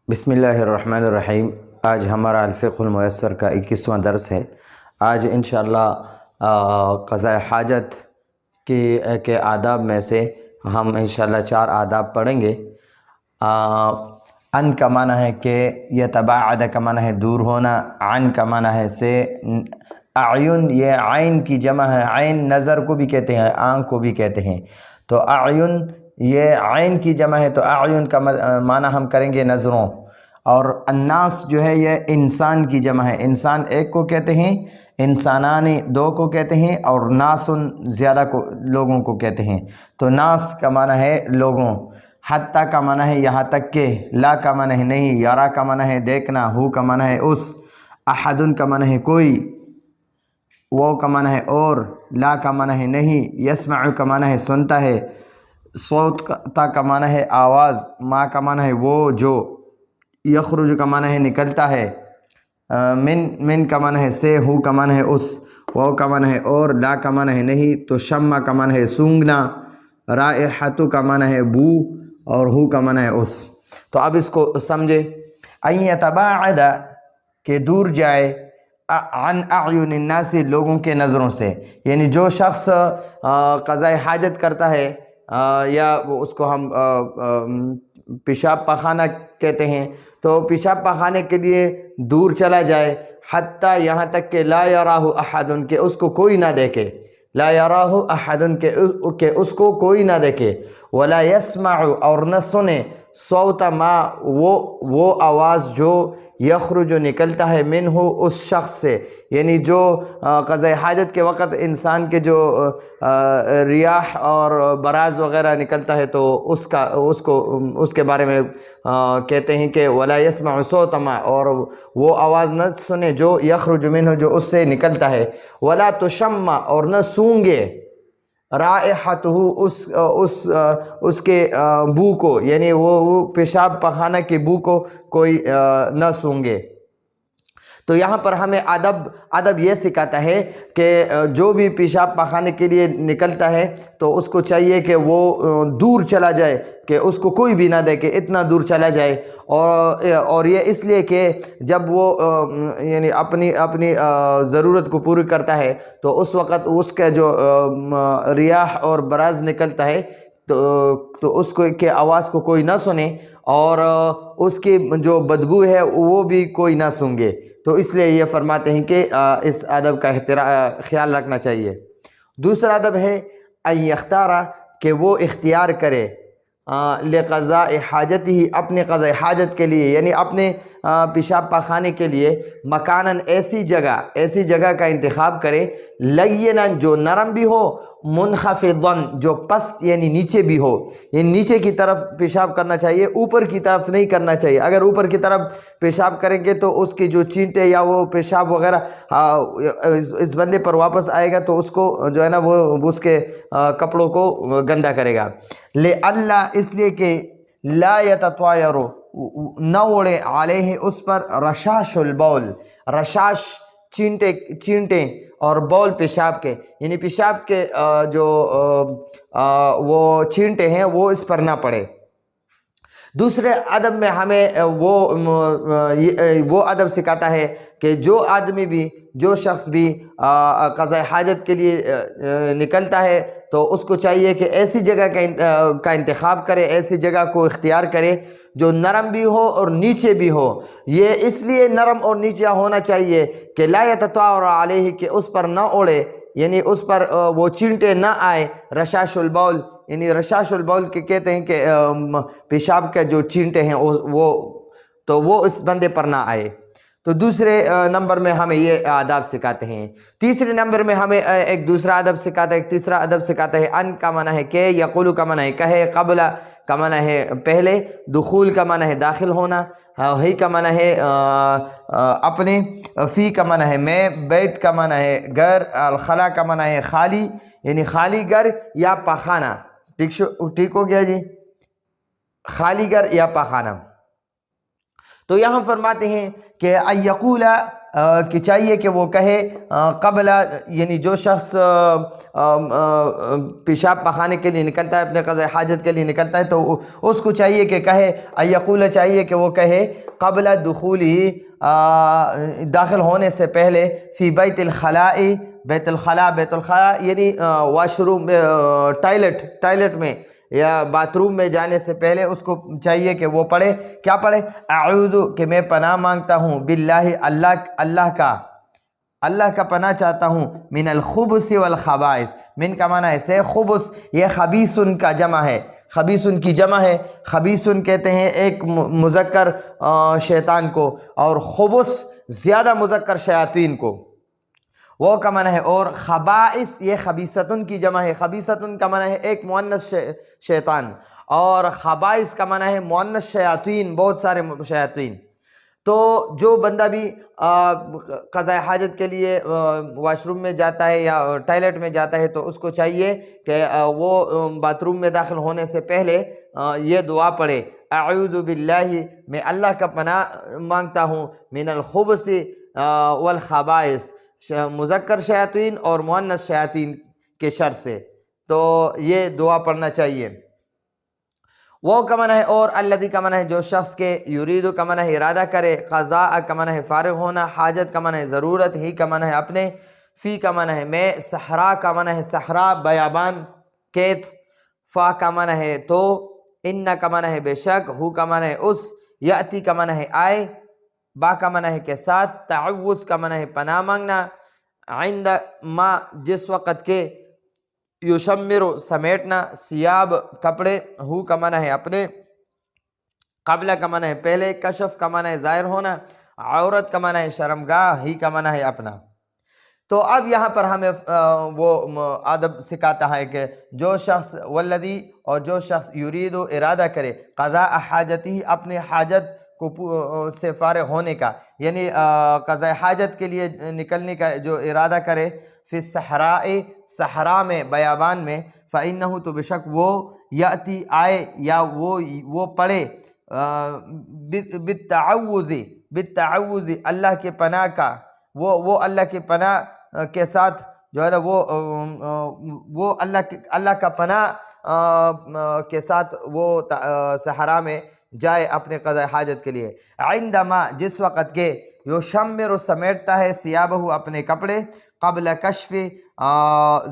بسم اللہ الرحمن الرحیم۔ آج ہمارا الفقہ المیسر کا 21واں درس ہے۔ آج انشاءاللہ قضاء حاجت کے آداب میں سے ہم انشاءاللہ 4 آداب پڑھیں گے۔ ان کا معنی ہے کہ یتباعد کا معنی ہے دور ہونا، عن کا معنی ہے سے، اعین یہ عین کی جمع ہے، عین نظر کو بھی کہتے ہیں، آنکھ کو بھی کہتے ہیں۔ تو اعین یہ عین کی جمع ہے، تو اعین کا معنی ہم کریں گے نظروں۔ اور الناس جو ہے یہ انسان کی جمع ہے، انسان ایک کو کہتے ہیں، انسانانی 2 کو کہتے ہیں، اور ناسن زیادہ کو لوگوں کو کہتے ہیں۔ تو ناس کا معنی ہے لوگوں، حتیٰ کا معنی ہے یہاں تک کہ، لا کا معنی ہے نہیں، یارا کا معنی ہے دیکھنا، ہو کا معنی ہے اس، احدن کا معنی ہے کوئی، وہ کا معنی ہے اور، لا کا معنی ہے نہیں، یسمع کا معنی ہے سنتا ہے، صوت تا کا معنی ہے آواز، ما کا معنی ہے وہ جو، یخرج کا معنی ہے نکلتا ہے، من کا معنی ہے سے، ہو کا معنی ہے اس، وہ کا معنی ہے اور، لا کا معنی ہے نہیں، تو شمع کا معنی ہے سونگنا، رائحت کا معنی ہے بو، اور ہو کا معنی ہے اس۔ تو اب اس کو سمجھے، ان یتباعد کہ دور جائے، عن اعین الناس لوگوں کے نظروں سے، یعنی جو شخص قضاء حاجت کرتا ہے یا اس کو ہم پیشاب پخانہ کہتے ہیں، تو پیشاب پخانے کے لیے دور چلا جائے، حتیٰ یہاں تک کہ لا یراہ احد کہ اس کو کوئی نہ دیکھے، لا یراہ احد کہ اس کو کوئی نہ دیکھے، ولا یسمع اور نہ سنے، صوت ما وہ آواز جو، یخرج نکلتا ہے منہ اس شخص سے، یعنی جو قضاء حاجت کے وقت انسان کے جو ریاح اور براز وغیرہ نکلتا ہے، تو اس کے بارے میں کہتے ہیں کہ ولا یسمع صوت ما، اور وہ آواز نہ سنے جو، یخرج منہ جو اس سے نکلتا ہے، ولا تشمع اور نہ سونگے، رائحتہ اس کے بو کو، یعنی وہ پیشاب پخانہ کی بو کو کوئی نہ سونگے۔ تو یہاں پر ہمیں ادب یہ سکھاتا ہے کہ جو بھی پیشاب پخانے کے لیے نکلتا ہے تو اس کو چاہیے کہ وہ دور چلا جائے، کہ اس کو کوئی بھی نہ دیکھے، اتنا دور چلا جائے، اور یہ اس لیے کہ جب وہ یعنی اپنی ضرورت کو پوری کرتا ہے تو اس وقت اس کا جو ریاح اور براز نکلتا ہے تو اس کو کہ آواز کو کوئی نہ سنے، اور اس کی جو بدبو ہے وہ بھی کوئی نہ سونگے۔ تو اس لیے یہ فرماتے ہیں کہ اس ادب کا خیال رکھنا چاہیے۔ دوسرا ادب ہے ان یختار کہ وہ اختیار کرے، لقضاء حاجت ہی اپنے قضاء حاجت کے لیے، یعنی اپنے پیشاب پخانے کے لیے، مکاناً ایسی جگہ کا انتخاب کرے، لینا جو نرم بھی ہو، منخفضاً جو پست یعنی نیچے بھی ہو، یعنی نیچے کی طرف پیشاب کرنا چاہیے، اوپر کی طرف نہیں کرنا چاہیے۔ اگر اوپر کی طرف پیشاب کریں گے تو اس کی جو چینٹے یا وہ پیشاب وغیرہ اس بندے پر واپس آئے گا، تو اس کو جو ہے نا وہ اس کے کپڑوں کو گندا کرے گا۔ لئلا اس لیے کہ لا یتطایر نہ اڑے، علیہ اس پر، رشاش البول، رشاش چینٹیں اور بول پیشاب کے، یعنی پیشاب کے جو وہ چینٹیں ہیں وہ اس پر نہ پڑے۔ دوسرے ادب میں ہمیں وہ ادب سکھاتا ہے کہ جو شخص بھی قضاء حاجت کے لیے نکلتا ہے تو اس کو چاہیے کہ ایسی جگہ کا انتخاب کرے، ایسی جگہ کو اختیار کرے جو نرم بھی ہو اور نیچے بھی ہو۔ یہ اس لیے نرم اور نیچے ہونا چاہیے کہ لا یتطایر علیہ کہ اس پر نہ اڑے، یعنی اس پر وہ چینٹے نہ آئے، رشاش البول، یعنی رشاش البول کے کہتے ہیں کہ پیشاب کے جو چینٹے ہیں وہ اس بندے پر نہ آئے۔ تو دوسرے نمبر میں ہمیں یہ آداب سکھاتے ہیں۔ تیسرے نمبر میں ہمیں ایک دوسرا ادب سکھاتا ہے، تیسرا ادب سکھاتا ہے، ان کا معنی ہے کہ، یقول کا معنی ہے کہے، قبل کا معنی ہے پہلے، دخول کا معنی ہے داخل ہونا، ہی کا معنی ہے اپنے، فی کا معنی ہے میں، بیت کا معنی ہے گھر، الخلا کا معنی ہے خالی، یعنی خالی گھر یا پخانہ۔ ٹھیک ہو گیا جی، خالی گھر یا پخانہ۔ تو یہاں فرماتے ہیں کہ کہ چاہیے کہ وہ کہے قبل، یعنی جو شخص پیشاب پخانے کے لیے نکلتا ہے، اپنے قضاء حاجت کے لیے نکلتا ہے، تو اس کو چاہیے کہ کہے یقول، چاہیے کہ وہ کہے قبل دخولی، داخل ہونے سے پہلے، فی بیت الخلاء، بیت الخلاء، بیت الخلاء یعنی واش روم، ٹائلٹ میں یا باتھ روم میں جانے سے پہلے اس کو چاہیے کہ وہ پڑھے، کیا پڑھے؟ اعوذ، کہ میں پناہ مانگتا ہوں، باللہ، اللہ کا پناہ چاہتا ہوں، من الخبث والخبائث، من کا معنی ہے سے، خبث یہ خبیثن کا جمع ہے، خبیثن کی جمع ہے، خبیثن کہتے ہیں ایک مذکر شیطان کو، اور خبث زیادہ مذکر شیاطین کو، وہ کا معنی ہے، اور خبائث یہ خبیثتن کی جمع ہے، خبیثتن کا معنی ہے ایک مؤنث شیطان، اور خبائث کا معنی ہے مؤنث شیاطین، بہت سارے شیاطین۔ تو جو بندہ بھی قضاء حاجت کے لیے واش روم میں جاتا ہے یا ٹائلٹ میں جاتا ہے، تو اس کو چاہیے کہ وہ باتھ روم میں داخل ہونے سے پہلے یہ دعا پڑھے، اعوذ باللہ، میں اللہ کا پناہ مانگتا ہوں، من الخبث والخبائث، مذکر شیاطین اور مؤنث شیاطین کے شر سے، تو یہ دعا پڑھنا چاہیے۔ وہ کا معنی ہے، اور الذی کا معنی ہے جو شخص کے، یرید کا معنی ہے ارادہ کرے، قضاء کا معنی ہے فارغ ہونا، حاجت کا معنی ہے ضرورت، ہی کا معنی ہے اپنے، فی کا معنی ہے میں، صحرا کا معنی ہے صحرا، بیابان، کھیت، فا کا معنی ہے تو، ان کا معنی ہے بے شک، ہو کا معنی ہے اس، یاتی کا معنی ہے آئے، با کا معنی ہے کے ساتھ، تعوذ کا معنی ہے پناہ مانگنا، عند ما جس وقت کے، یشمر سمیٹنا، سیاب کپڑے، ہو کا معنی ہے اپنے، قبل کا معنی ہے پہلے، کشف کا معنی ہے ظاہر ہونا، عورت کا معنی ہے شرمگاہ، ہی کا معنی ہے اپنا۔ تو اب یہاں پر ہمیں وہ ادب سکھاتا ہے کہ جو شخص والذی، اور جو شخص یرید و ارادہ کرے، قضاء حاجتی، اپنے حاجت کو سے فارغ ہونے کا، یعنی قضاء حاجت کے لیے نکلنے کا جو ارادہ کرے، فی الصحراء، صحرا میں، بیابان میں، فإنہ تو بے شک وہ، یاتی آئے یا وہ پڑھے، بالتعوذ اللہ کے پناہ کا، وہ اللہ کے پناہ کے ساتھ جو ہے نا، وہ اللہ کا پناہ کے ساتھ وہ صحرا میں جائے اپنے قضاء حاجت کے لیے، عندما جس وقت کے، یشمر سمیٹتا ہے، ثیابہ اپنے کپڑے، قبل کشف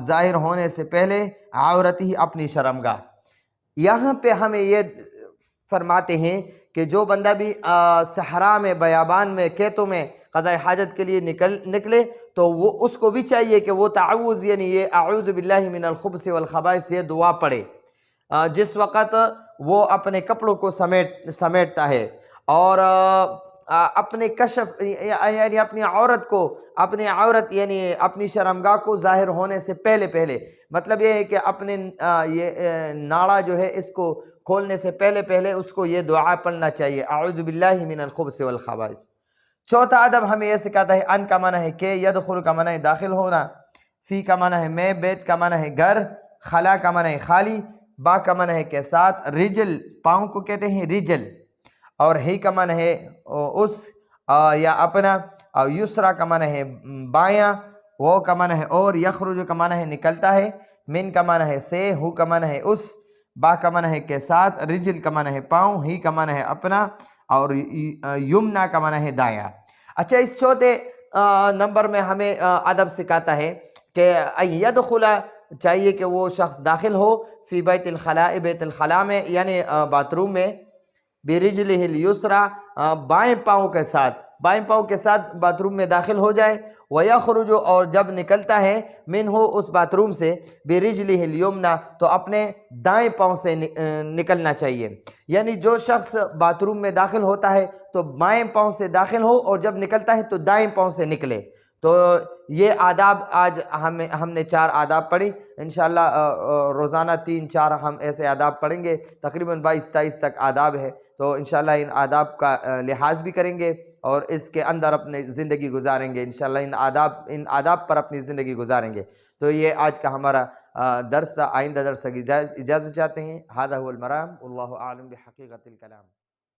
ظاہر ہونے سے پہلے، عورتی اپنی شرمگاہ۔ یہاں پہ ہمیں یہ فرماتے ہیں کہ جو بندہ بھی صحرا میں، بیابان میں، کھیتوں میں قضاء حاجت کے لیے نکلے، تو وہ اس کو بھی چاہیے کہ وہ تعوذ، یعنی یہ اعوذ باللہ من الخبث والخبائث، یہ دعا پڑھے جس وقت وہ اپنے کپڑوں کو سمیٹتا ہے، اور اپنے کشف یعنی اپنی عورت کو، اپنی عورت یعنی اپنی شرمگاہ کو ظاہر ہونے سے پہلے، مطلب یہ ہے کہ اپنے یہ ناڑا جو ہے اس کو کھولنے سے پہلے اس کو یہ دعا پڑھنا چاہیے، اعوذ باللہ من الخبث والخبائث۔ چوتھا ادب ہمیں یہ سکھاتا ہے، ان کا معنی ہے کہ، یدخل کا معنی ہے داخل ہونا، فی کا معنی ہے میں، بیت کا معنی ہے گھر، خلا کا معنی ہے خالی، با کا معنی ہے کے ساتھ، رجل پاؤں کو کہتے ہیں رجل، اور ہی کا معنی ہے اس یا اپنا، اور یسرا کا معنی ہے بایاں، وہ کا معنی ہے اور، یخرج کا معنی ہے نکلتا ہے، من کا معنی ہے سے، ہو کا معنی ہے اس، با کا معنی ہے کے ساتھ، رجل کا معنی ہے پاؤں، ہی کا معنی ہے اپنا، اور یمنا کا معنی ہے دایاں۔ اچھا، اس چوتھے نمبر میں ہمیں ادب سکھاتا ہے کہ یدخل، چاہیے کہ وہ شخص داخل ہو، فی بیت الخلاء، بیت الخلاء میں یعنی باتھ روم میں، برجلہ الیسریٰ، بائیں پاؤں کے ساتھ باتھ روم میں داخل ہو جائے، ویخرج، اور جب نکلتا ہے، منہ اس باتھ روم سے، برجلہ الیمنیٰ، تو اپنے دائیں پاؤں سے نکلنا چاہیے، یعنی جو شخص باتھ روم میں داخل ہوتا ہے تو بائیں پاؤں سے داخل ہو، اور جب نکلتا ہے تو دائیں پاؤں سے نکلے۔ تو یہ آداب آج ہم نے 4 آداب پڑھی، انشاءاللہ روزانہ 3-4 ہم ایسے آداب پڑھیں گے، تقریباً 22-23 تک آداب ہے، تو انشاءاللہ ان آداب کا لحاظ بھی کریں گے اور اس کے اندر اپنی زندگی گزاریں گے، انشاءاللہ ان آداب پر اپنی زندگی گزاریں گے۔ تو یہ آج کا ہمارا درس، آئندہ درس کی اجازت چاہتے ہیں۔ ھذا هو المرام، واللہ اعلم بحقیقت الکلام۔